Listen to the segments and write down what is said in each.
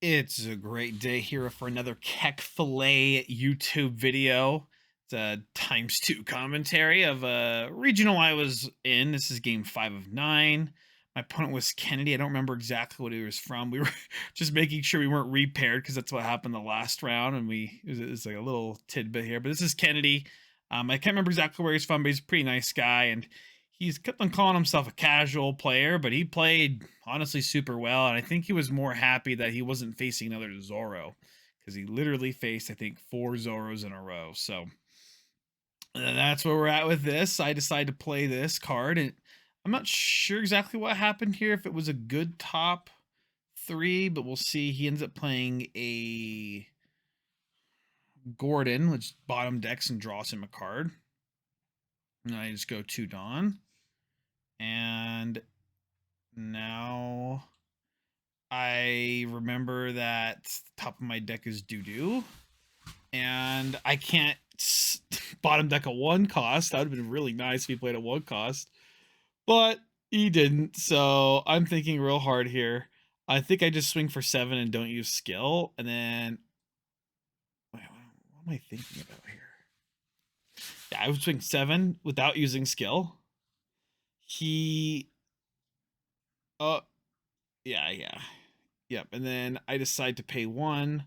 It's a great day here for another KEKFILA YouTube video. It's a ×2 commentary of a regional I was in. This is game 5 of 9. My opponent was Kennedy. I don't remember exactly what he was from. We were just making sure we weren't repaired because that's what happened the last round. And it was like a little tidbit here. But this is Kennedy. I can't remember exactly where he's from, but he's a pretty nice guy. And he's kept on calling himself a casual player, but he played honestly super well. And I think he was more happy that he wasn't facing another Zorro because he literally faced, I think, 4 Zorros in a row. So that's where we're at with this. I decided to play this card, and I'm not sure exactly what happened here, if it was a good top 3, but we'll see. He ends up playing a Gordon, which bottom decks and draws him a card. And I just go 2 Dawn. And now I remember that the top of my deck is doo-doo. And I can't bottom deck a 1 cost. That would have been really nice if he played a 1 cost. But he didn't. So I'm thinking real hard here. I think I just swing for 7 and don't use skill. And then... Wait, what am I thinking about here? Yeah, I would swing 7 without using skill. He... Yeah. Yep, and then I decide to pay 1.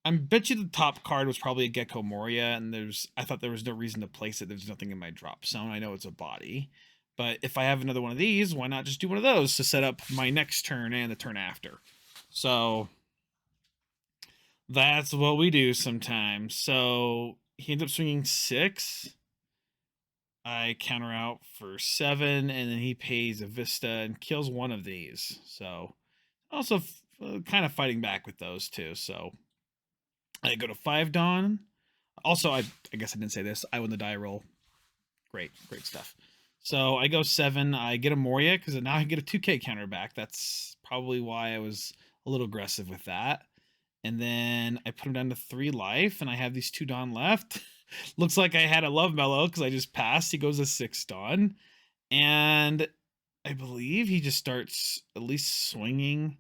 I bet you the top card was probably a Gecko Moria, and I thought there was no reason to place it. There's nothing in my drop zone. I know it's a body. But if I have another one of these, why not just do one of those to set up my next turn and the turn after? So that's what we do sometimes. So he ends up swinging 6. I counter out for 7, and then he pays a Vista and kills one of these. So also kind of fighting back with those two. So I go to 5 Dawn. Also, I guess I didn't say this. I win the die roll. Great stuff. So I go 7. I get a Moria because now I get a 2K counter back. That's probably why I was a little aggressive with that. And then I put him down to 3 life, and I have these 2 Dawn left. Looks like I had a Love Mellow because I just passed. He goes to 6 Dawn. And I believe he just starts at least swinging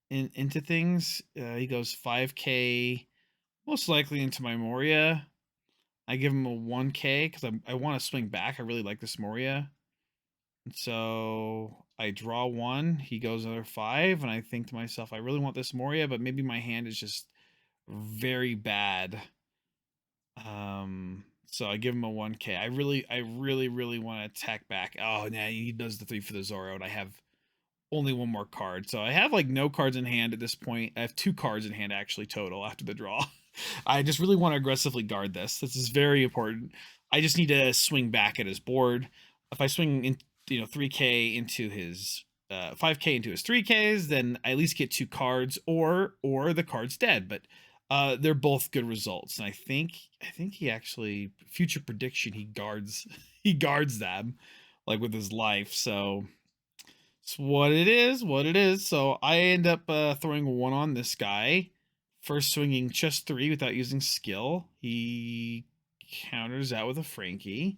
into things. He goes 5K, most likely into my Moria. I give him a 1K because I want to swing back. I really like this Moria. And so I draw 1. He goes another 5. And I think to myself, I really want this Moria, but maybe my hand is just very bad. So I give him a 1K. I really want to attack back. Oh, nah, he does the 3 for the Zorro, and I have only 1 more card. So I have like no cards in hand at this point. I have 2 cards in hand actually total after the draw. I just really want to aggressively guard this. This is very important. I just need to swing back at his board. If I swing in, 3K into his 5K into his 3Ks, then I at least get 2 cards, or the card's dead. But they're both good results, and I think he actually, future prediction, he guards them like with his life. So it's what it is. So I end up throwing 1 on this guy. First swinging just 3 without using skill. He counters out with a Frankie.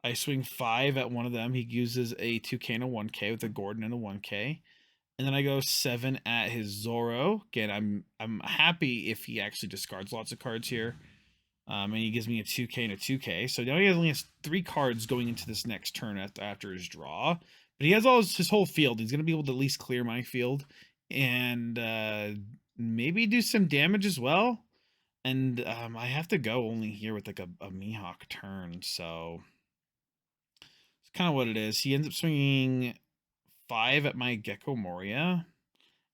I swing 5 at one of them. He uses a 2K and a 1K with a Gordon and a 1K. And then I go 7 at his Zorro. Again, I'm happy if he actually discards lots of cards here. And he gives me a 2K and a 2K. So now he only has 3 cards going into this next turn after his draw. But he has his whole field. He's going to be able to at least clear my field. And maybe do some damage as well. And I have to go only here with like a Mihawk turn. So it's kind of what it is. He ends up swinging 5 at my Gecko Moria,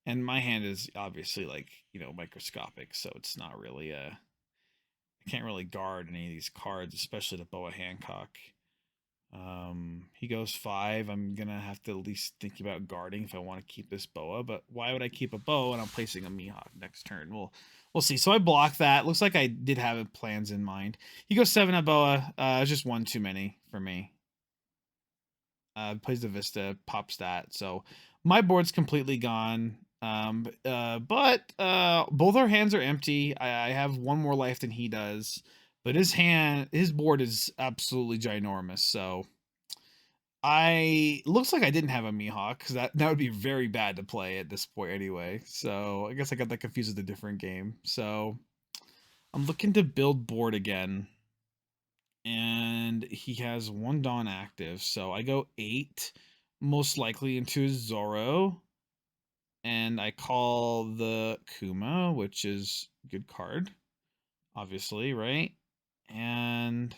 and my hand is obviously like, microscopic, so it's not really I can't really guard any of these cards, especially the Boa Hancock. He goes 5. I'm gonna have to at least think about guarding if I want to keep this Boa, but why would I keep a Boa when I'm placing a Mihawk next turn? We'll see. So I block that. Looks like I did have plans in mind. He goes 7 at Boa. It's just 1 too many for me. Plays the Vista, pops that. So my board's completely gone. But both our hands are empty. I have 1 more life than he does, but his board is absolutely ginormous. So looks like I didn't have a Mihawk because that would be very bad to play at this point anyway. So I guess I got that confused with a different game. So I'm looking to build board again, and he has one Dawn active. So I go 8, most likely into his Zoro, and I call the Kuma, which is a good card, obviously, right? And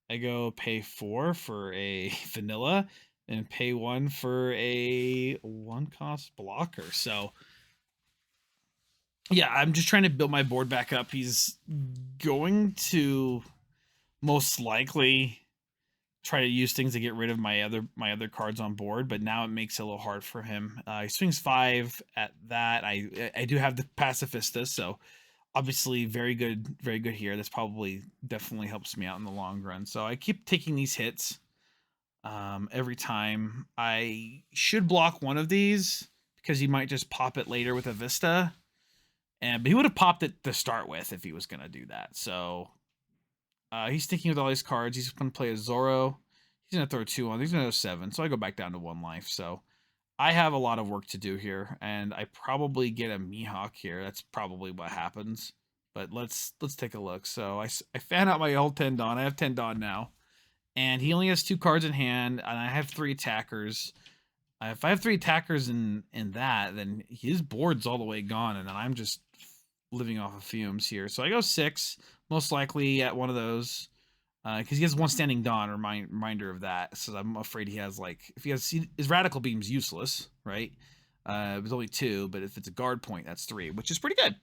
I go pay 4 for a vanilla and pay 1 for a 1-cost blocker. So yeah, I'm just trying to build my board back up. He's going to most likely try to use things to get rid of my other cards on board, but now it makes it a little hard for him. He swings 5 at that. I do have the Pacifista, so obviously very good here. That's probably definitely helps me out in the long run. So I keep taking these hits every time. I should block one of these because he might just pop it later with a Vista. But he would have popped it to start with if he was going to do that. So he's sticking with all these cards. He's going to play a Zoro. He's going to throw 2 on. He's going to go 7. So I go back down to 1 life. So I have a lot of work to do here, and I probably get a Mihawk here. That's probably what happens. But let's take a look. So I fan out my old 10 Dawn. I have 10 Dawn now, and he only has 2 cards in hand, and I have 3 attackers. If I have 3 attackers in that, then his board's all the way gone, and then I'm just living off of fumes here. So I go 6, most likely at one of those. Because he has 1 standing Dawn, reminder of that. So I'm afraid he has, like, if he has, his Radical Beam's useless, right? It was only 2, but if it's a guard point, that's 3, which is pretty good.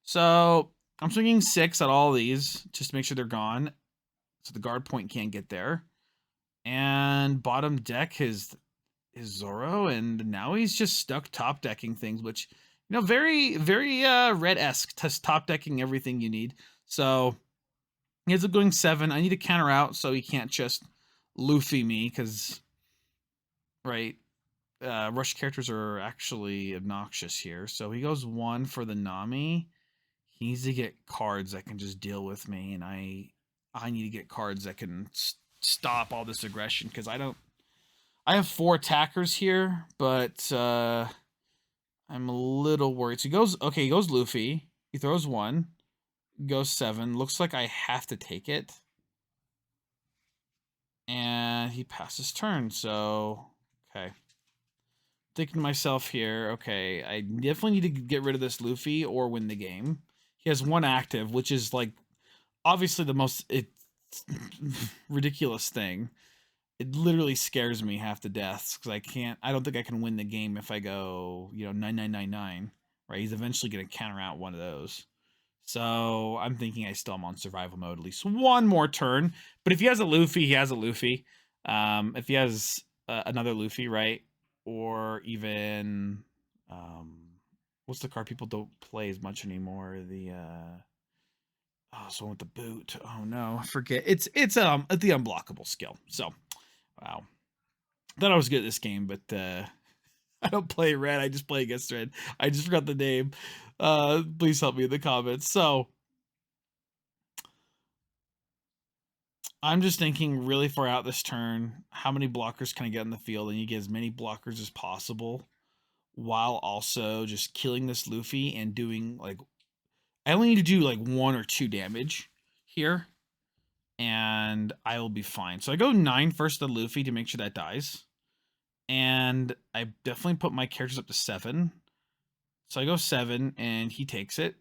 So I'm swinging 6 at all these just to make sure they're gone, so the guard point can't get there. And bottom deck his Zoro, and now he's just stuck top decking things, which, you know, very red-esque, top decking everything you need. So he ends up going 7. I need to counter out so he can't just Luffy me, because, right, rush characters are actually obnoxious here. So he goes 1 for the Nami. He needs to get cards that can just deal with me, and I need to get cards that can stop all this aggression, because I have 4 attackers here, but I'm a little worried. So he goes Luffy. He throws 1. Goes 7. Looks like I have to take it. And he passes turn, so okay. Thinking to myself here, okay, I definitely need to get rid of this Luffy or win the game. He has 1 active, which is, like, obviously the most ridiculous thing. It literally scares me half to death, because I don't think I can win the game if I go, 9999, right? He's eventually going to counter out one of those. So I'm thinking I still am on survival mode at least 1 more turn. But if he has a Luffy, he has a Luffy. If he has another Luffy, right? Or even, what's the card people don't play as much anymore? The so with the boot. Oh no, I forget. It's the unblockable skill. So, wow. Thought I was good at this game, but I don't play red. I just play against red. I just forgot the name. Please help me in the comments. So I'm just thinking really far out this turn. How many blockers can I get in the field? And you get as many blockers as possible, while also just killing this Luffy and doing, like, I only need to do like 1 or 2 damage here, and I will be fine. So I go 9 first to Luffy to make sure that dies. And I definitely put my characters up to 7. So I go 7, and he takes it.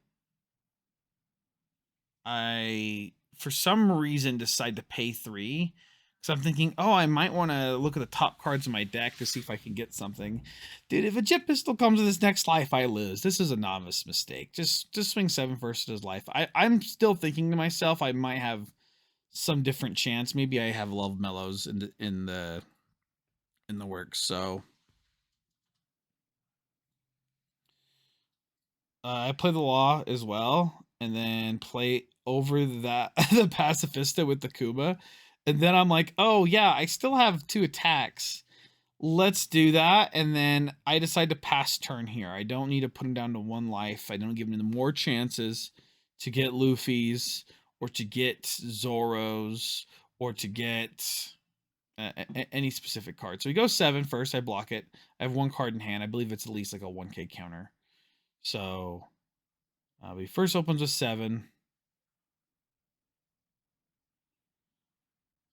I, for some reason, decide to pay 3. So I'm thinking, oh, I might want to look at the top cards in my deck to see if I can get something. Dude, if a Jet Pistol comes in this next life, I lose. This is a novice mistake. Just swing 7 first to his life. I'm still thinking to myself, I might have some different chance. Maybe I have Love Mellows in the works. So I play the Law as well, and then play over that the Pacifista with the Kuma. And then I'm like, oh yeah, I still have 2 attacks. Let's do that. And then I decide to pass turn here. I don't need to put him down to 1 life. I don't give him more chances to get Luffy's, or to get Zoro's, or to get any specific card. So he goes 7 first. I block it. I have 1 card in hand. I believe it's at least like a 1K counter. So he first opens with 7.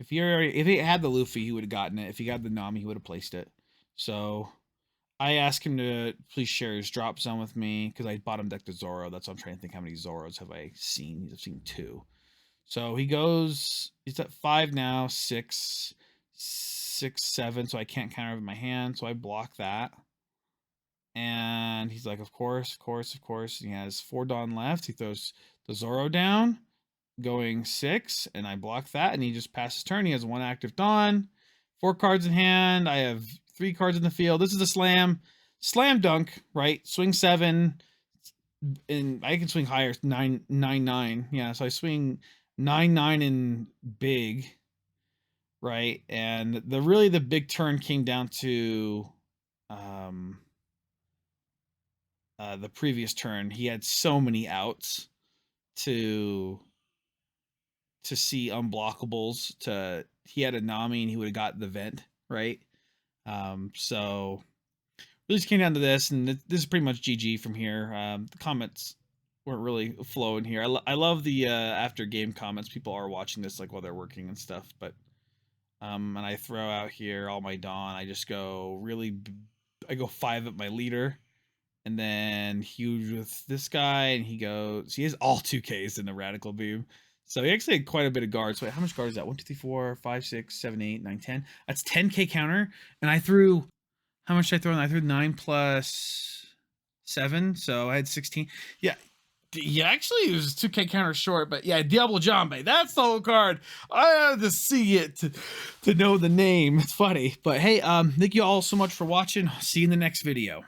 If he had the Luffy, he would have gotten it. If he got the Nami, he would have placed it. So I asked him to please share his drop zone with me because I bottom decked the Zoro. That's what I'm trying to think. How many Zoros have I seen? I've seen 2. So he goes. He's at 5 now. 6, 7. So I can't counter with my hand. So I block that. And he's like, of course, of course, of course. He has 4 Dawn left. He throws the Zoro down, going 6, and I block that. And he just passes turn. He has 1 active Dawn, 4 cards in hand. I have 3 cards in the field. This is a slam dunk, right? Swing 7, and I can swing higher, 9, 9, 9. Yeah, so I swing 9, 9 and big, right? And the big turn came down to the previous turn. He had so many outs to see unblockables. He had a Nami and he would have got the vent, right? So really just came down to this, and this is pretty much GG from here. The comments weren't really flowing here. I love the after game comments. People are watching this like while they're working and stuff, but and I throw out here all my Dawn. I just go I go 5 at my leader. And then huge with this guy, and he has all 2Ks in the Radical Beam. So he actually had quite a bit of guards. Wait, how much guard is that? 1, 2, 3, 4, 5, 6, 7, 8, 9, 10. That's 10K counter. And I threw, how much did I throw in? I threw 9 plus 7. So I had 16. Yeah. Actually, it was 2K counter short, but yeah, Diablo Jambe. That's the whole card. I had to see it to know the name. It's funny. But hey, thank you all so much for watching. See you in the next video.